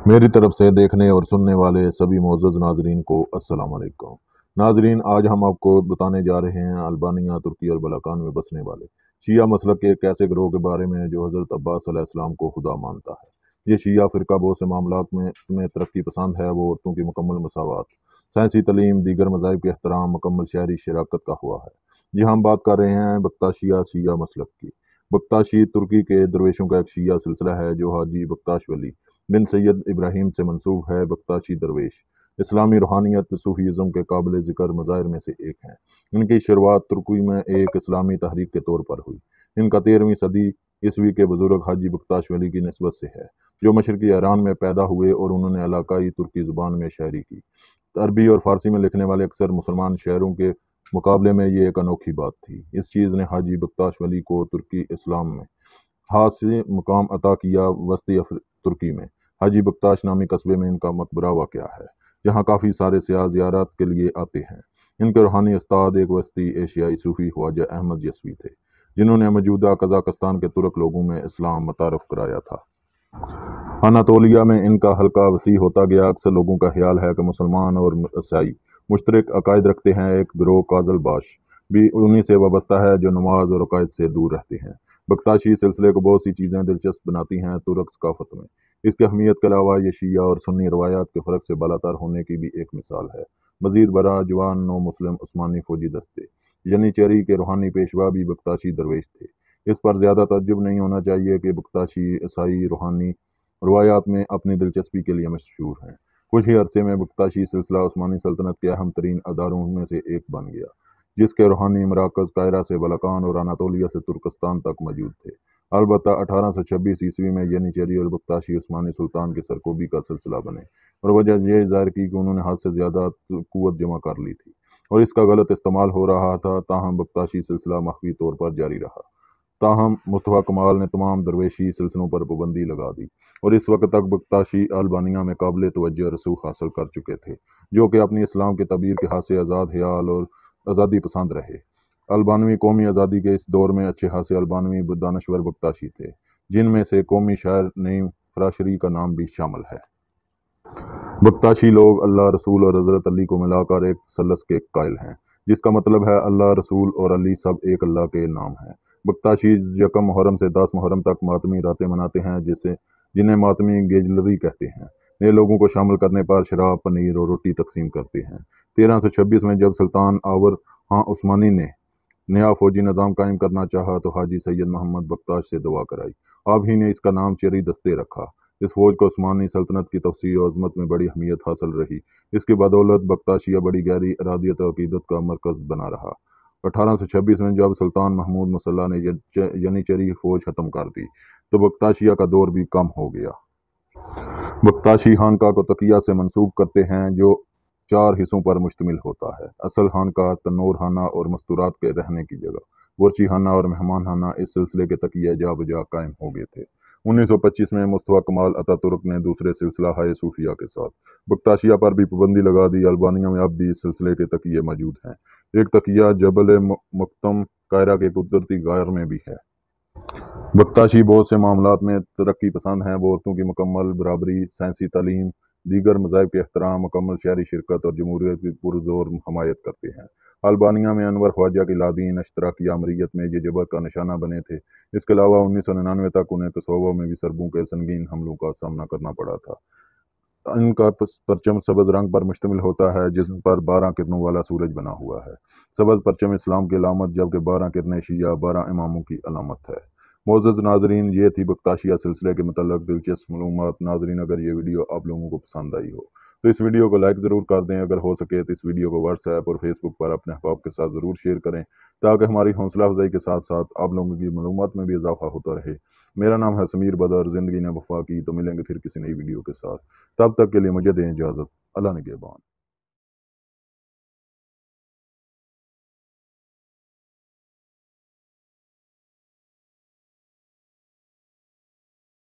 मेरी तरफ से देखने और सुनने वाले सभी मोअज़्ज़ज़ नाज़रीन को अस्सलाम वालेकुम। नाज़रीन, आज हम आपको बताने जा रहे हैं अल्बानिया, तुर्की और बलाकान में बसने वाले शिया मसलक के एक ऐसे गिरोह के बारे में जो हज़रत अब्बास अलैहिस्सलाम को खुदा मानता है। ये शिया फ़िरका बहुत से मामलात में तरक्की पसंद है। वो औरतों की मुकम्मल मसावत, साइंसी तालीम, दीगर मज़ाहिब के एहतराम, मुकम्मल शहरी शराकत का हुआ है। जी, हम बात कर रहे हैं बख्ताशिया शिया मसलक की। बख्ताशी तुर्की के दरवेशों का एक शिया सिलसिला है जो हाजी बख्ताश वली बिन सैयद इब्राहिम से मंसूब है। बख्ताशी दरवेश इस्लामी रूहानियत सूफीज़्म के काबिल ज़िक्र मज़ाहिर में से एक हैं। इनकी शुरुआत तुर्की में एक इस्लामी तहरीक के तौर पर हुई। इनका 13वीं सदी ईस्वी के बुज़ुर्ग हाजी बख्ताश वली की निस्बत से है, जो मशरक़ी ईरान में पैदा हुए और उन्होंने इलाकाई तुर्की ज़ुबान में शायरी की। अरबी और फ़ारसी में लिखने वाले अक्सर मुसलमान शायरों के मुकाबले में ये एक अनोखी बात थी। इस चीज़ ने हाजी बख्ताश वली को तुर्की इस्लाम में खास मुकाम अता किया। वस्ती तुर्की में हाजी बख्ताश नामी कस्बे में इनका मकबरा वाक़या है, जहाँ काफ़ी सारे सियाह ज़ियारत के लिए आते हैं। इनके रूहानी उस्ताद एक वस्ती एशियाई सूफ़ी ख्वाजा अहमद यस्वी थे, जिन्होंने मौजूदा कज़ाकिस्तान के तुर्क लोगों में इस्लाम मुतारफ़ कराया था। अनातोलिया में इनका हल्का वसी होता गया। अक्सर लोगों का ख्याल है कि मुसलमान और ईसाई मुश्तरक अकायद रखते हैं। एक गिरोह काजल बाश भी उन्हीं से वाबस्ता है जो नमाज और अकायद से दूर रहते हैं। बख्ताशी सिलसिले को बहुत सी चीज़ें दिलचस्प बनाती हैं तुर्क सकाफत में। इसकी अहमियत के अलावा ये शिया और सुन्नी रवायात के फ़र्क से बालातर होने की भी एक मिसाल है। मज़ीद बरा जवान नौ मुस्लिम उस्मानी फ़ौजी दस्ते यनीचेरी के रूहानी पेशवा भी बख्ताशी दरवेश थे। इस पर ज़्यादा तअज्जुब नहीं होना चाहिए कि बख्ताशी ईसाई रूहानी रवायात में अपनी दिलचस्पी के लिए मशहूर हैं। कुछ ही अरसे में बख्ताशी सिलसिला उस्मानी सल्तनत के अहम तरीन अदारों में से एक बन गया, जिसके रूहानी मराकज़ कायरा से बलाकान और अनातोलिया से तुर्कस्तान तक मौजूद थे। अलबत्ता 1826 ईस्वी में यनीचेरी और बख्ताशी उस्मानी सुल्तान के सरकोबी का सिलसिला बने, और वजह यह ज़ाहिर की कि उन्होंने हद से ज़्यादा क़ुव्वत जमा कर ली थी और इसका गलत इस्तेमाल हो रहा था। ताहम बख्ताशी सिलसिला मख्फी तौर पर जारी रहा। ताहम मुस्तफ़ा कमाल ने तमाम दरवेशी सिलसिलों पर पाबंदी लगा दी और इस वक्त तक बख्ताशी अल्बानिया में काबिल तवज्जो रसूख हासिल कर चुके थे, जो कि अपनी इस्लाम के तबीर के हाथ से आज़ाद ख्याल और आज़ादी पसंद रहे। अल्बानवी कौमी आज़ादी के इस दौर में अच्छे खासे अल्बानवी दानश्वर बख्ताशी थे, जिनमें से कौमी शायर नईम फराशरी का नाम भी शामिल है। बख्ताशी लोग अल्लाह, रसूल और हज़रत अली को मिलाकर एक सलस के कायल हैं, जिसका मतलब है अल्लाह, रसूल और अली सब एक अल्लाह के नाम हैं। बख्ताशी यकम मुहर्रम से 10 मुहर्रम तक मातमी रातें मनाते हैं, जिन्हें मातमी गेजलरी कहते हैं। नए लोगों को शामिल करने पर शराब, पनीर और रोटी तकसीम करते हैं। 1326 में जब सुल्तान आवर हाँ उस्मानी ने नया फौजी निज़ाम कायम करना चाहा तो हाजी सैयद मोहम्मद बख्ताश से दुआ कराई। आप ही ने इसका नाम चेरी दस्ते रखा। इस फौज को उस्मानी सल्तनत की तवसीय और अज़मत में बड़ी अहमियत हासिल रही। इसकी बदौलत बख्ताशिया बड़ी गहरी इरादियत और अक़ीदत का मरकज़ बना रहा। 1826 में जब सुल्तान महमूद मसल्ला ने यनीचेरी फौज ख़त्म कर दी तो बख्ताशिया का दौर भी कम हो गया। बख्ताशी खानका को तकिया से मंसूब करते हैं, जो 4 हिस्सों पर मुश्तमिल होता है। असल खानका, तन्नूर खाना और मस्तूरात के रहने की जगह, बुर्ची खाना और मेहमान खाना इस सिलसिले के तकिए जा बजा कायम हो गए थे। 1925 में मुस्तफ़ा कमाल अतातुर्क ने दूसरे सिलसिला हाय सूफिया के साथ बख्ताशिया पर भी पाबंदी लगा दी। अल्बानिया में अब भी इस सिलसिले के तकिए मौजूद हैं। एक तकिया जबल मक्तम कायरा के कुदरती गार में भी है। बख्ताशी बहुत से मामलात में तरक्की पसंद हैं। वो औरतों की मुकम्मल बराबरी, साइंसी तालीम, दीगर मज़ाहिब के एहतराम, मुकम्मल शहरी शिरकत और जमहूरियत की पुरज़ोर हमायत करते हैं। अल्बानिया में अनवर ख्वाजा की लादीन अश्तराकी आमरीत में ये जबर का निशाना बने थे। इसके अलावा 1999 तक उन्हें कोसोवो में भी सरबों के संगीन हमलों का सामना करना पड़ा था। इनका परचम सब्ज़ रंग पर मुश्तमिल होता है, जिस पर 12 किरणों वाला सूरज बना हुआ है। सब्ज़ परचम इस्लाम की अलामत, जबकि 12 किरणें शिया 12 इमामों की अलामत है। मोअज़्ज़ज़ नाज़रीन, ये थी बख्ताशिया सिलसिले के मतलब दिलचस्प मालूमात। नाज़रीन, अगर ये वीडियो आप लोगों को पसंद आई हो तो इस वीडियो को लाइक ज़रूर कर दें। अगर हो सके तो इस वीडियो को व्हाट्सएप और फेसबुक पर अपने अहबाब के साथ ज़रूर शेयर करें, ताकि हमारी हौसला अफजाई के साथ साथ आप लोगों की मालूमात में भी इजाफा होता रहे। मेरा नाम है समीर बदर। ज़िंदगी ने वफ़ा की। तो मिलेंगे फिर किसी नई वीडियो के साथ। तब तक के लिए मुझे दें इजाज़त। अल्लाह निगहबान।